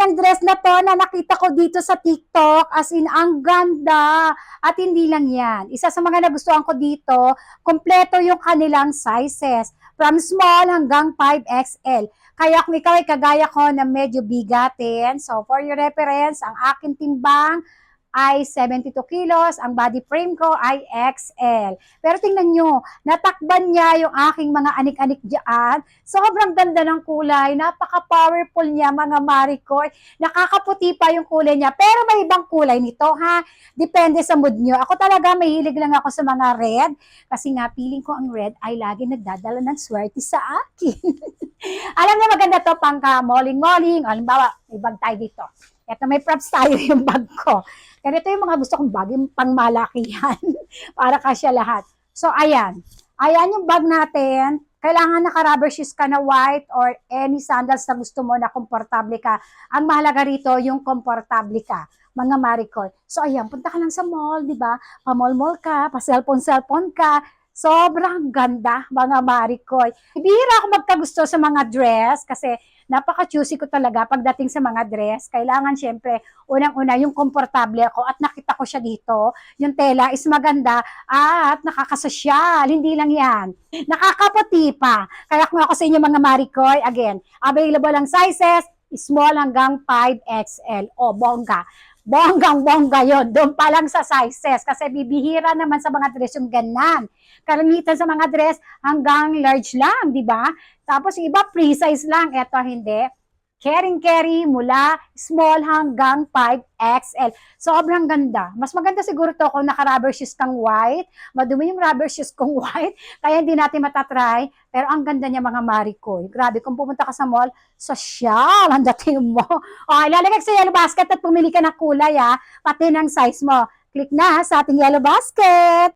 ng dress na to na nakita ko dito sa TikTok. As in, ang ganda. At hindi lang yan. Isa sa mga nagustuhan ko dito, kompleto yung kanilang sizes. From small hanggang 5XL. Kaya kung ikaw ay kagaya ko na medyo bigatin, so for your reference, ang aking timbang ay 72 kilos, ang body frame ko ay XL. Pero tingnan nyo, natakban niya yung aking mga anik-anik dyan. Sobrang ganda ng kulay, napaka-powerful niya mga Maricoy. Nakakaputi pa yung kulay niya, pero may ibang kulay nito ha. Depende sa mood nyo. Ako talaga mahilig lang ako sa mga red, kasi nga feeling ko ang red ay lagi nagdadala ng swerte sa akin. Alam niyo maganda to pang moling-moling. Halimbawa, may bag tayo dito. Ito may props tayo yung bag ko. Ganito yung mga gusto kong bag, yung pangmalakihan. Para kasya lahat. So, ayan. Ayan yung bag natin. Kailangan naka-rubber shoes ka na white or any sandals na gusto mo na komportable ka. Ang mahalaga rito, yung komportable ka. Mga Maricoy. So, ayan. Punta ka lang sa mall, di ba? Pa-mall-mall ka, pa-cellphone-cellphone ka. Sobrang ganda, mga Maricoy. Bihira ako magkagusto sa mga dress kasi napaka-choosy ko talaga pagdating sa mga dress. Kailangan syempre, unang-una, yung komportable ako at nakita ko siya dito. Yung tela is maganda at nakakasosyal. Hindi lang yan. Nakakaputi pa. Kaya kung ako sa inyo mga Maricoy, again, available ang sizes, small hanggang 5XL. O, bongga. Bonggang-bongga yun. Doon pa lang sa sizes. Kasi bibihira naman sa mga dress yung ganan. Kalimitan sa mga dress hanggang large lang, di ba? Tapos yung iba pre-size lang. Ito hindi. Carry mula small hanggang 5XL. Sobrang ganda. Mas maganda siguro to kung naka-rubber shoes kang white. Madumi yung rubber shoes kong white. Kaya hindi natin matatry. Pero ang ganda niya mga Maricoy. Grabe, kung pumunta ka sa mall, social ang dating mo. O, ilalagay sa yellow basket at pumili ka ng kulay pati ng size mo. Click na sa ating yellow basket.